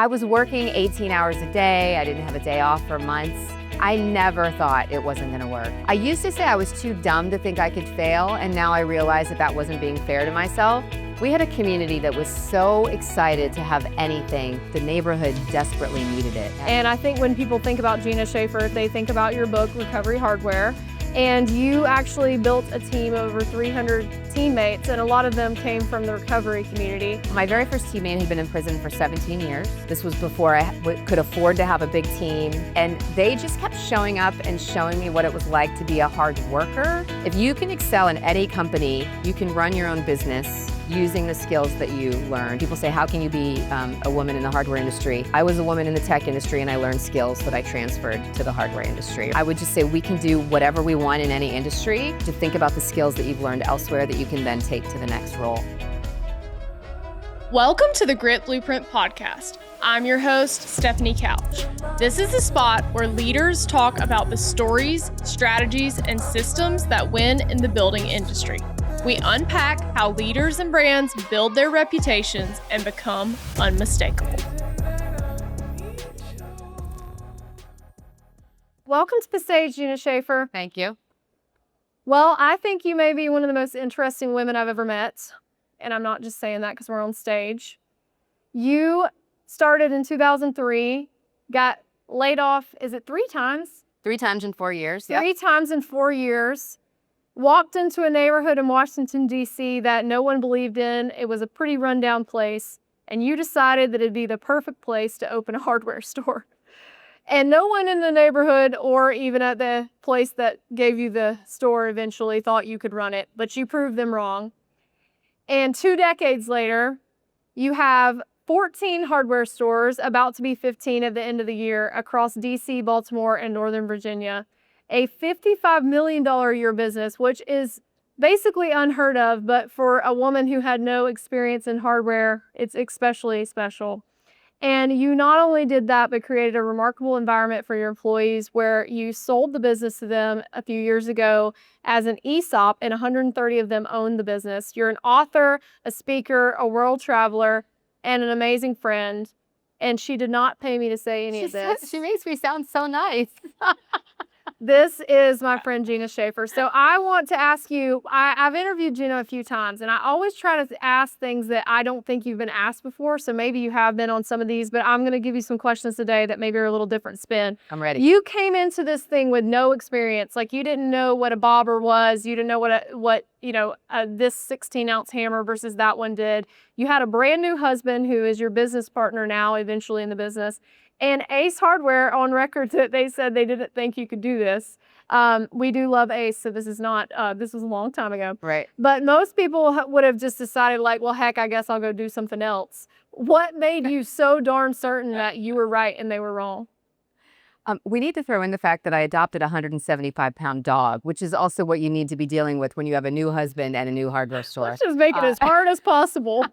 I was working 18 hours a day. I didn't have a day off for months. I never thought it wasn't gonna work. I used to say I was too dumb to think I could fail, and now I realize that that wasn't being fair to myself. We had a community that was so excited to have anything. The neighborhood desperately needed it. And I think when people think about Gina Schaefer, they think about your book, Recovery Hardware. And you actually built a team of over 300 teammates, and a lot of them came from the recovery community. My very first teammate had been in prison for 17 years. This was before I could afford to have a big team. And they just kept showing up and showing me what it was like to be a hard worker. If you can excel in any company, you can run your own business using the skills that you learn. People say, how can you be a woman in the hardware industry? I was a woman in the tech industry and I learned skills that I transferred to the hardware industry. I would just say we can do whatever we want in any industry. To think about the skills that you've learned elsewhere that you can then take to the next role. Welcome to the Grit Blueprint Podcast. I'm your host, Stephanie Couch. This is the spot where leaders talk about the stories, strategies, and systems that win in the building industry. We unpack how leaders and brands build their reputations and become unmistakable. Welcome to the stage, Gina Schaefer. Thank you. Well, I think you may be one of the most interesting women I've ever met. And I'm not just saying that because we're on stage. You started in 2003, got laid off, is it 3 times? 3 times in 4 years. Three times in 4 years. Walked into a neighborhood in Washington, D.C. that no one believed in. It was a pretty rundown place. And you decided that it'd be the perfect place to open a hardware store. And no one in the neighborhood or even at the place that gave you the store eventually thought you could run it, but you proved them wrong. And 2 decades later, you have 14 hardware stores, about to be 15 at the end of the year, across DC, Baltimore, and Northern Virginia. A $55 million a year business, which is basically unheard of, but for a woman who had no experience in hardware, it's especially special. And you not only did that, but created a remarkable environment for your employees where you sold the business to them a few years ago as an ESOP, and 130 of them own the business. You're an author, a speaker, a world traveler, and an amazing friend. And she did not pay me to say any of this. She makes me sound so nice. This is my friend Gina Schaefer. So I want to ask you, I've interviewed Gina a few times, and I always try to ask things that I don't think you've been asked before. So maybe you have been on some of these, but I'm going to give you some questions today that maybe are a little different spin. I'm ready. You came into this thing with no experience. Like, you didn't know what a bobber was. You didn't know what this 16-ounce hammer versus that one did. You had a brand new husband who is your business partner now, eventually in the business. And Ace Hardware on record that they said they didn't think you could do this. We do love Ace, so this is not, this was a long time ago. Right. But most people would have just decided like, well, heck, I guess I'll go do something else. What made you so darn certain that you were right and they were wrong? We need to throw in the fact that I adopted a 175-pound dog, which is also what you need to be dealing with when you have a new husband and a new hardware store. Let's just make it as hard as possible.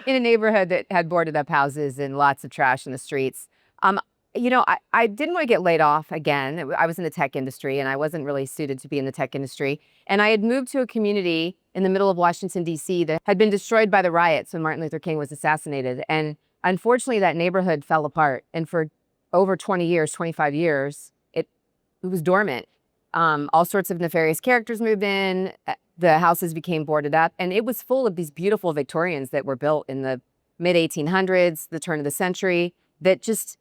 In a neighborhood that had boarded up houses and lots of trash in the streets. I didn't want to get laid off again. I was in the tech industry and I wasn't really suited to be in the tech industry. And I had moved to a community in the middle of Washington, D.C. that had been destroyed by the riots when Martin Luther King was assassinated. And unfortunately, that neighborhood fell apart. And for over 20 years, 25 years, it was dormant. All sorts of nefarious characters moved in. The houses became boarded up. And it was full of these beautiful Victorians that were built in the mid-1800s, the turn of the century, that just...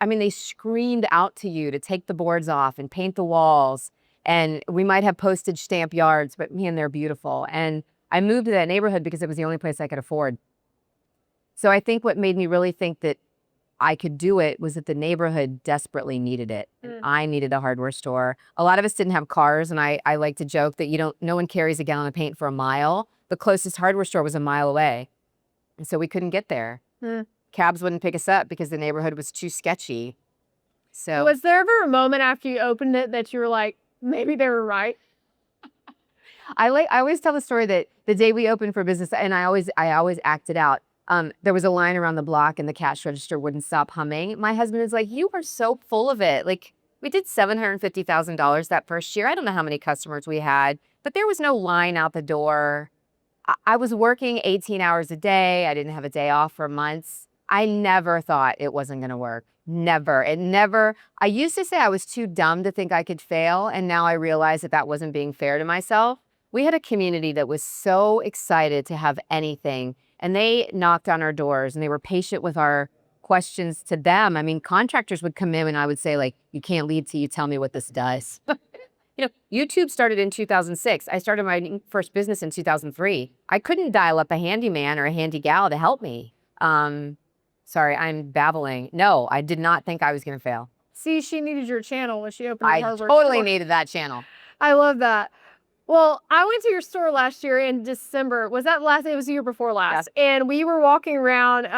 they screamed out to you to take the boards off and paint the walls. And we might have postage stamp yards, but man, they're beautiful. And I moved to that neighborhood because it was the only place I could afford. So I think what made me really think that I could do it was that the neighborhood desperately needed it. And I needed a hardware store. A lot of us didn't have cars, and I like to joke that no one carries a gallon of paint for a mile. The closest hardware store was a mile away. And so we couldn't get there. Cabs wouldn't pick us up because the neighborhood was too sketchy. So was there ever a moment after you opened it that you were like, maybe they were right? I always tell the story that the day we opened for business, and I always act it out. There was a line around the block and the cash register wouldn't stop humming. My husband is like, you are so full of it. Like, we did $750,000 that first year. I don't know how many customers we had, but there was no line out the door. I was working 18 hours a day. I didn't have a day off for months. I never thought it wasn't going to work. Never. It never. I used to say I was too dumb to think I could fail. And now I realize that that wasn't being fair to myself. We had a community that was so excited to have anything. And they knocked on our doors and they were patient with our questions to them. I mean, contractors would come in and I would say, like, you can't leave till you tell me what this does. You know, YouTube started in 2006. I started my first business in 2003. I couldn't dial up a handyman or a handy gal to help me. Sorry, I'm babbling. No, I did not think I was going to fail. See, she needed your channel when she opened the I hardware totally store. needed that channel. I love that. Well, I went to your store last year in December. Was that last? It was the year before last. And we were walking around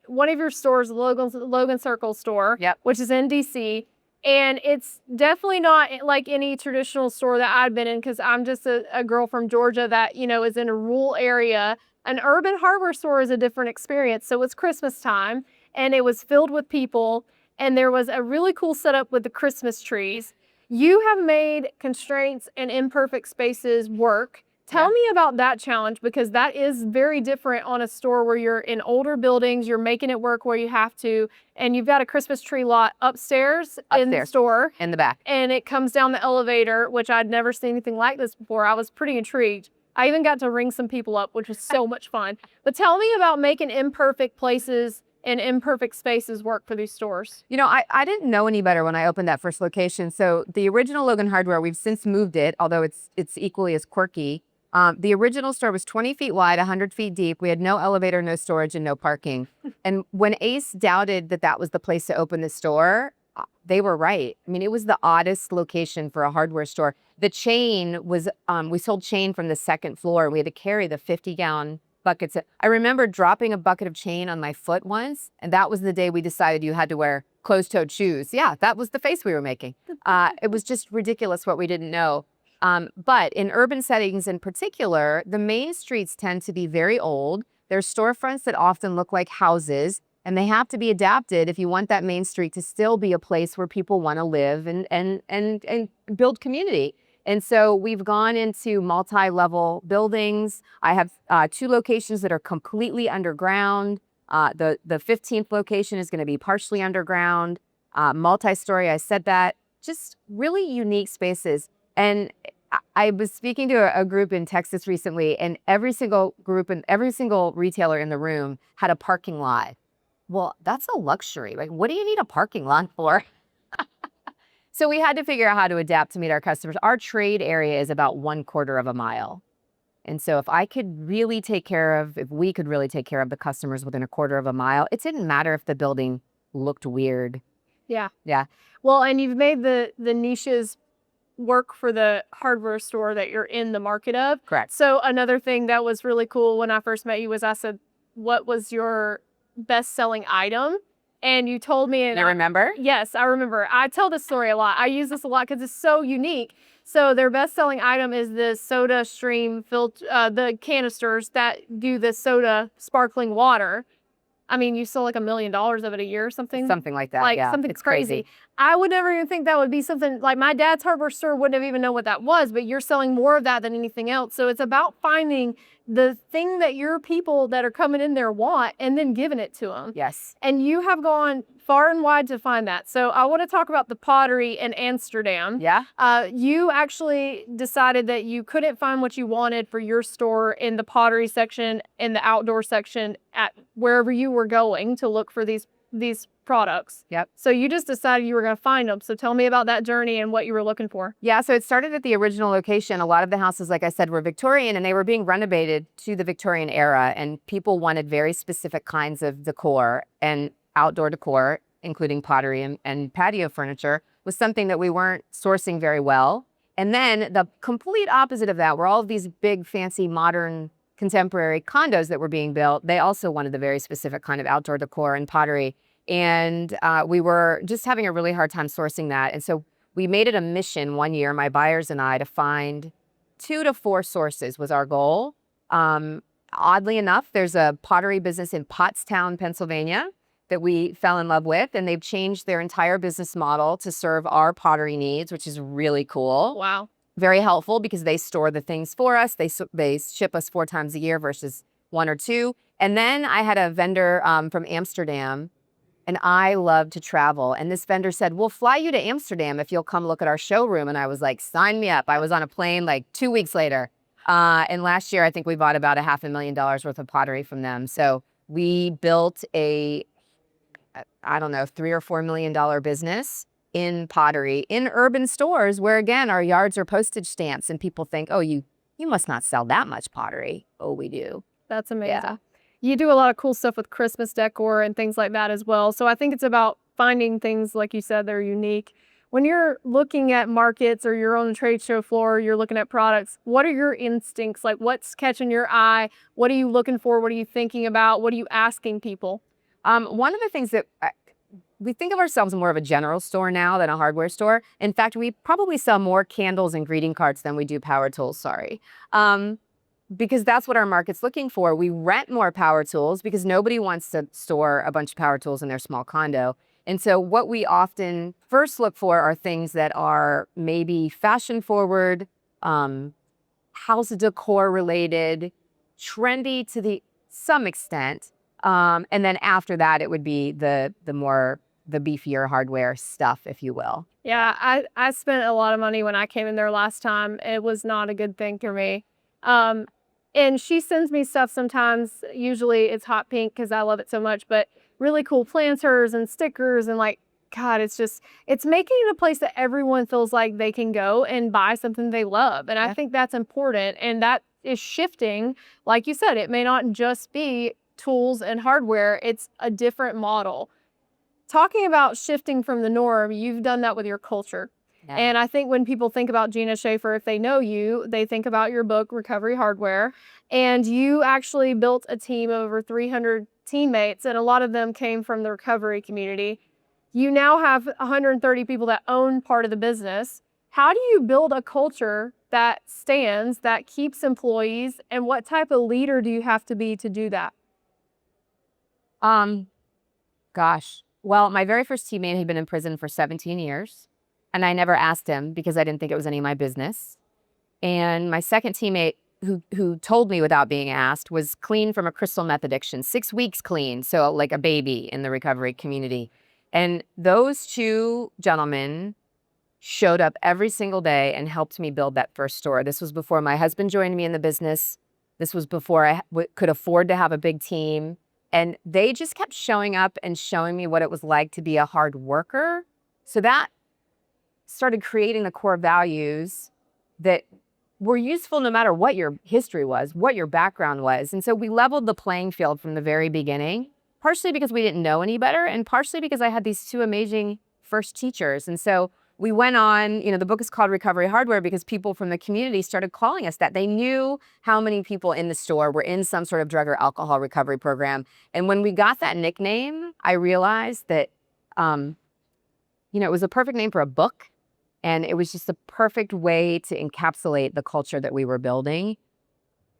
one of your stores, the Logan Circle store, which is in DC. And it's definitely not like any traditional store that I've been in because I'm just a girl from Georgia that, you know, is in a rural area. An urban hardware store is a different experience. So it's Christmas time and it was filled with people and there was a really cool setup with the Christmas trees. You have made constraints and imperfect spaces work. Tell me about that challenge because that is very different on a store where you're in older buildings, you're making it work where you have to, and you've got a Christmas tree lot upstairs in the store. In the back. And it comes down the elevator, which I'd never seen anything like this before. I was pretty intrigued. I even got to ring some people up, which was so much fun. But tell me about making imperfect places and imperfect spaces work for these stores. You know, I didn't know any better when I opened that first location. So the original Logan Hardware, we've since moved it, although it's equally as quirky. The original store was 20 feet wide, 100 feet deep. We had no elevator, no storage, and no parking. And when Ace doubted that that was the place to open the store, they were right. I mean, it was the oddest location for a hardware store. The chain was, we sold chain from the second floor. We had to carry the 50-gallon buckets. I remember dropping a bucket of chain on my foot once, and that was the day we decided you had to wear closed-toed shoes. Yeah, that was the face we were making. It was just ridiculous what we didn't know. But in urban settings in particular, the main streets tend to be very old. There's storefronts that often look like houses, and they have to be adapted if you want that main street to still be a place where people want to live and build community. And so we've gone into multi-level buildings. I have 2 locations that are completely underground. The 15th location is going to be partially underground, multi-story. I said that. Just really unique spaces. And I was speaking to a group in Texas recently, and every single group and every single retailer in the room had a parking lot. Well, that's a luxury. Like, what do you need a parking lot for? So we had to figure out how to adapt to meet our customers. Our trade area is about 1/4 of a mile. And so if we could really take care of the customers within 1/4 of a mile, it didn't matter if the building looked weird. Yeah. Yeah. Well, and you've made the niches work for the hardware store that you're in the market of. Correct. So another thing that was really cool when I first met you was I said, what was your best-selling item? And you told me. And you remember? Yes, I remember. I tell this story a lot. I use this a lot because it's so unique. So their best-selling item is the SodaStream the canisters that do the soda sparkling water. I mean, you sell like $1 million of it a year or something. Something like that. Like yeah. something It's crazy. I would never even think that would be something like my dad's hardware store wouldn't have even known what that was, but you're selling more of that than anything else. So it's about finding the thing that your people that are coming in there want and then giving it to them. Yes. And you have gone far and wide to find that. So I want to talk about the Pottery in Amsterdam. Yeah. You actually decided that you couldn't find what you wanted for your store in the Pottery section, in the outdoor section, at wherever you were going to look for these products. Yep. So you just decided you were going to find them. So tell me about that journey and what you were looking for. Yeah, so it started at the original location. A lot of the houses, like I said, were Victorian, and they were being renovated to the Victorian era, and people wanted very specific kinds of decor, and outdoor decor, including pottery and patio furniture, was something that we weren't sourcing very well. And then the complete opposite of that were all of these big, fancy, modern, contemporary condos that were being built. They also wanted the very specific kind of outdoor decor and pottery. And we were just having a really hard time sourcing that. And so we made it a mission one year, my buyers and I, to find 2 to 4 sources was our goal. Oddly enough, there's a pottery business in Pottstown, Pennsylvania that we fell in love with, and they've changed their entire business model to serve our pottery needs, which is really cool. Wow. Very helpful because they store the things for us. They ship us 4 times a year versus 1 or 2. And then I had a vendor from Amsterdam, and I love to travel. And this vendor said, we'll fly you to Amsterdam if you'll come look at our showroom. And I was like, sign me up. I was on a plane like 2 weeks later. And last year, I think we bought about $500,000 worth of pottery from them. So we built I don't know, $3 or $4 million business in pottery in urban stores where, again, our yards are postage stamps and people think, oh, you must not sell that much pottery. Oh, we do. That's amazing. Yeah. You do a lot of cool stuff with Christmas decor and things like that as well. So I think it's about finding things, like you said, that are unique. When you're looking at markets or you're on the trade show floor, you're looking at products, what are your instincts? Like, what's catching your eye? What are you looking for? What are you thinking about? What are you asking people? One of the things that we think of ourselves more of a general store now than a hardware store. In fact, we probably sell more candles and greeting cards than we do power tools, sorry. Because that's what our market's looking for. We rent more power tools because nobody wants to store a bunch of power tools in their small condo. And so what we often first look for are things that are maybe fashion forward, house decor related, trendy to some extent. And then after that, it would be the beefier hardware stuff, if you will. Yeah, I spent a lot of money when I came in there last time. It was not a good thing for me. And she sends me stuff sometimes. Usually it's hot pink because I love it so much, but really cool planters and stickers and like, God, it's making it a place that everyone feels like they can go and buy something they love. And I think that's important. And that is shifting. Like you said, it may not just be tools and hardware. It's a different model. Talking about shifting from the norm, you've done that with your culture. Yeah. And I think when people think about Gina Schaefer, if they know you, they think about your book, Recovery Hardware. And you actually built a team of over 300 teammates, and a lot of them came from the recovery community. You now have 130 people that own part of the business. How do you build a culture that stands, that keeps employees, and what type of leader do you have to be to do that? Gosh. Well, my very first teammate had been in prison for 17 years. And I never asked him because I didn't think it was any of my business. And my second teammate, who told me without being asked, was clean from a crystal meth addiction, 6 weeks clean, so like a baby in the recovery community. And those two gentlemen showed up every single day and helped me build that first store. This was before my husband joined me in the business. This was before I could afford to have a big team. And they just kept showing up and showing me what it was like to be a hard worker. So that started creating the core values that were useful no matter what your history was, what your background was. And so we leveled the playing field from the very beginning, partially because we didn't know any better and partially because I had these two amazing first teachers. And so we went on, the book is called Recovery Hardware because people from the community started calling us that. They knew how many people in the store were in some sort of drug or alcohol recovery program. And when we got that nickname, I realized that, it was a perfect name for a book. And it was just the perfect way to encapsulate the culture that we were building,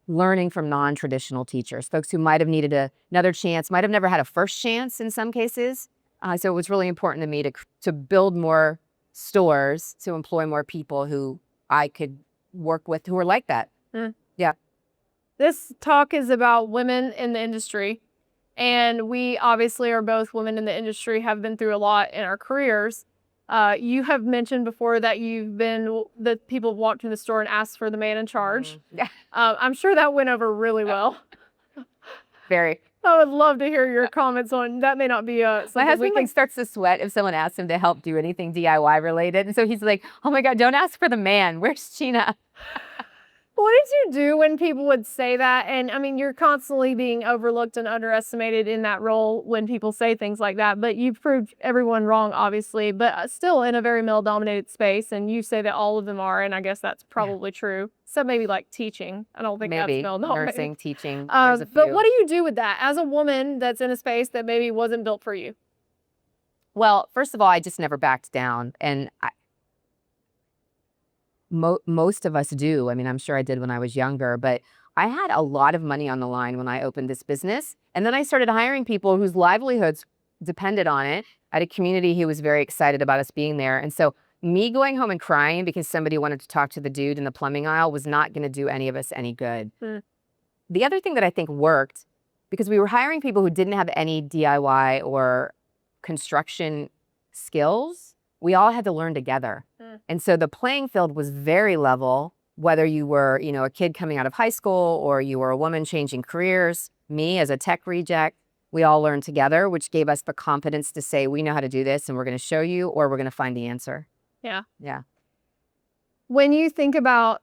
learning from non-traditional teachers, folks who might have needed another chance, might have never had a first chance in some cases. So it was really important to me to build more stores, to employ more people who I could work with who are like that. Yeah. This talk is about women in the industry. And we obviously are both women in the industry, have been through a lot in our careers. You have mentioned before that the people have walked in the store and asked for the man in charge. Yeah. I'm sure that went over really well. Very. I would love to hear your comments on that. May not be My husband starts to sweat if someone asks him to help do anything DIY related. And so he's like, oh my God, don't ask for the man. Where's Gina? What did you do when people would say that? And I mean, you're constantly being overlooked and underestimated in that role when people say things like that. But you've proved everyone wrong, obviously, but still in a very male-dominated space. And you say that all of them are, and I guess that's probably true. So maybe like teaching. I don't think Maybe that's male-dominated. nursing, teaching. But what do you do with that as a woman that's in a space that maybe wasn't built for you? Well, first of all, I just never backed down. And most of us do. I mean, I'm sure I did when I was younger, but I had a lot of money on the line when I opened this business. And then I started hiring people whose livelihoods depended on it. I had a community who was very excited about us being there. And so me going home and crying because somebody wanted to talk to the dude in the plumbing aisle was not going to do any of us any good. The other thing that I think worked because we were hiring people who didn't have any DIY or construction skills. We all had to learn together. And so the playing field was very level, whether you were, a kid coming out of high school or you were a woman changing careers. Me as a tech reject, we all learned together, which gave us the confidence to say, we know how to do this and we're going to show you, or we're going to find the answer. Yeah. Yeah. When you think about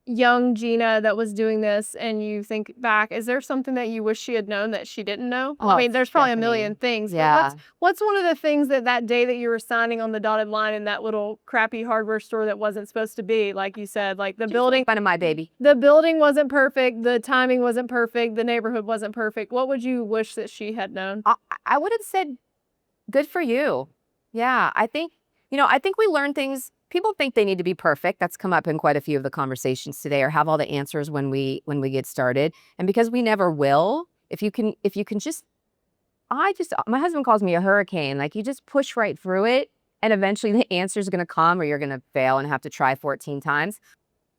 young Gina that was doing this and you think back, is there something that you wish she had known that she didn't know? Oh, I mean, there's probably a Stephanie. million things. Yeah. But what's one of the things that day that you were signing on the dotted line in that little crappy hardware store that wasn't supposed to be, like you said, like the building, Fun of my baby. the building wasn't perfect, the timing wasn't perfect, the neighborhood wasn't perfect. What would you wish that she had known? I would have said, good for you. Yeah. I think we learn things. People think they need to be perfect. That's come up in quite a few of the conversations today, or have all the answers when we get started. And because we never will, if you can just, my husband calls me a hurricane. Like, you just push right through it and eventually the answer is going to come, or you're going to fail and have to try 14 times.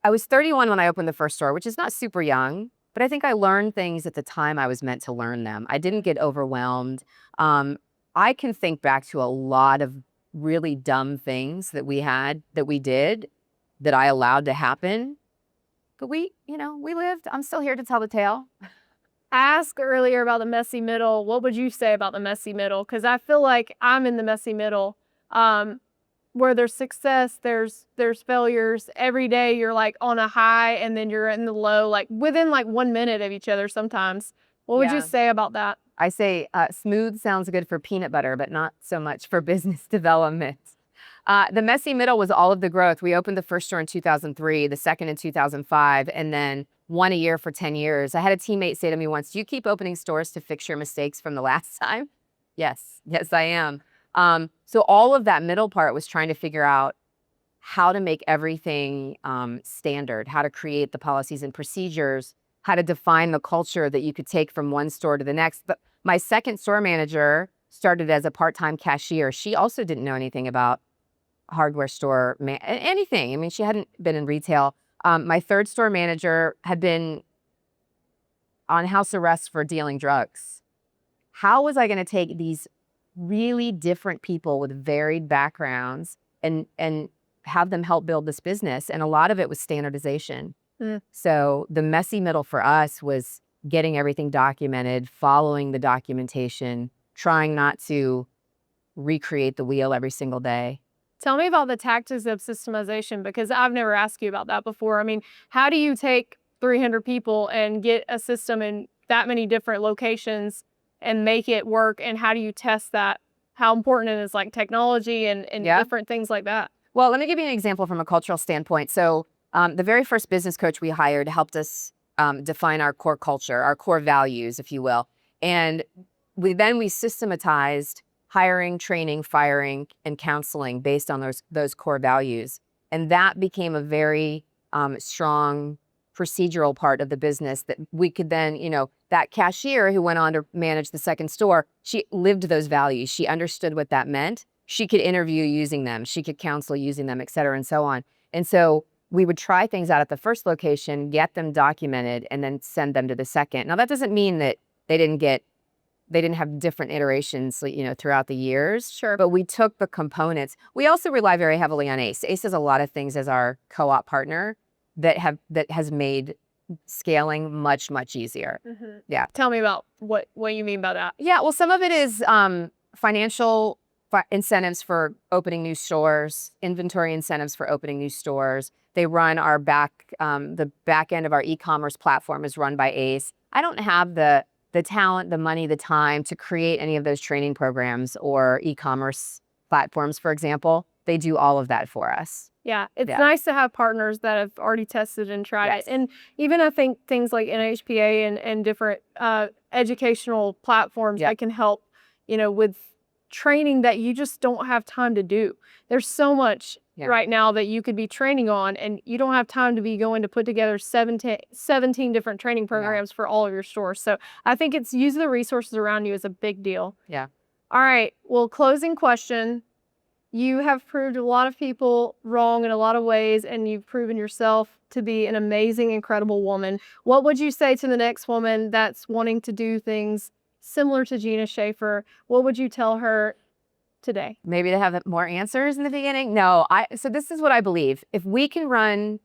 I was 31 when I opened the first store, which is not super young, but I think I learned things at the time I was meant to learn them. I didn't get overwhelmed. I can think back to a lot of really dumb things that we did that I allowed to happen. But we lived. I'm still here to tell the tale. Ask earlier about the messy middle. What would you say about the messy middle? Because I feel like I'm in the messy middle, where there's success, there's failures. Every day you're like on a high and then you're in the low, like within like 1 minute of each other sometimes. What would you say about that? I say smooth sounds good for peanut butter, but not so much for business development. The messy middle was all of the growth. We opened the first store in 2003, the second in 2005, and then one a year for 10 years. I had a teammate say to me once, "Do you keep opening stores to fix your mistakes from the last time?" Yes, I am. So all of that middle part was trying to figure out how to make everything standard, how to create the policies and procedures, how to define the culture that you could take from one store to the next. But my second store manager started as a part-time cashier. She also didn't know anything about hardware store, anything. I mean, she hadn't been in retail. My third store manager had been on house arrest for dealing drugs. How was I going to take these really different people with varied backgrounds and have them help build this business? And a lot of it was standardization. So the messy middle for us was getting everything documented, following the documentation, trying not to recreate the wheel every single day. Tell me about the tactics of systemization, because I've never asked you about that before. I mean, how do you take 300 people and get a system in that many different locations and make it work? And how do you test that? How important it is, like technology and different things like that? Well, let me give you an example from a cultural standpoint. So the very first business coach we hired helped us define our core culture, our core values, if you will. And we systematized hiring, training, firing, and counseling based on those core values. And that became a very strong procedural part of the business that we could then, that cashier who went on to manage the second store, she lived those values. She understood what that meant. She could interview using them. She could counsel using them, et cetera, and so on. And so we would try things out at the first location, get them documented, and then send them to the second. Now, that doesn't mean that they didn't have different iterations, throughout the years. Sure. But we took the components. We also rely very heavily on ACE. ACE does a lot of things as our co-op partner that has made scaling much, much easier. Mm-hmm. Yeah. Tell me about what you mean by that. Yeah. Well, some of it is financial incentives for opening new stores, inventory incentives for opening new stores. They run our the back end of our e-commerce platform is run by ACE. I don't have the talent, the money, the time to create any of those training programs or e-commerce platforms, for example. They do all of that for us. Yeah, it's nice to have partners that have already tested and tried it. And even I think things like NHPA and different educational platforms that can help, with training that you just don't have time to do. There's so much right now that you could be training on, and you don't have time to be going to put together 17 different training programs for all of your stores. So I think it's use the resources around you is a big deal. Yeah. All right. Well, closing question. You have proved a lot of people wrong in a lot of ways, and you've proven yourself to be an amazing, incredible woman. What would you say to the next woman that's wanting to do things similar to Gina Schaefer? What would you tell her today? Maybe to have more answers in the beginning. No, so this is what I believe. If we can run,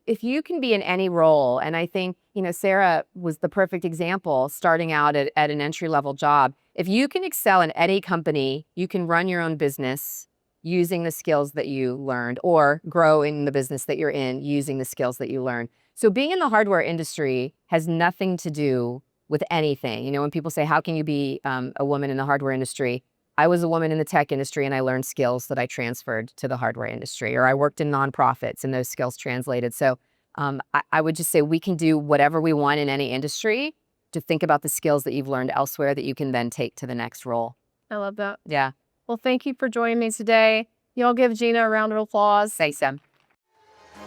if you can be in any role, and I think, Sarah was the perfect example starting out at an entry-level job. If you can excel in any company, you can run your own business using the skills that you learned, or grow in the business that you're in using the skills that you learned. So being in the hardware industry has nothing to do with anything. When people say, how can you be a woman in the hardware industry? I was a woman in the tech industry and I learned skills that I transferred to the hardware industry, or I worked in nonprofits and those skills translated. So I would just say we can do whatever we want in any industry. To think about the skills that you've learned elsewhere that you can then take to the next role. I love that. Yeah. Well, thank you for joining me today. Y'all give Gina a round of applause. Say some.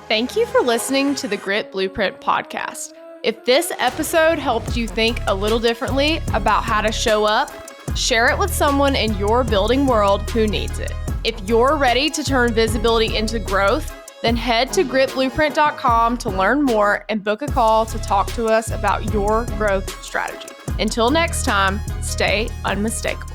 Thank you for listening to the Grit Blueprint podcast. If this episode helped you think a little differently about how to show up, share it with someone in your building world who needs it. If you're ready to turn visibility into growth, then head to gritblueprint.com to learn more and book a call to talk to us about your growth strategy. Until next time, stay unmistakable.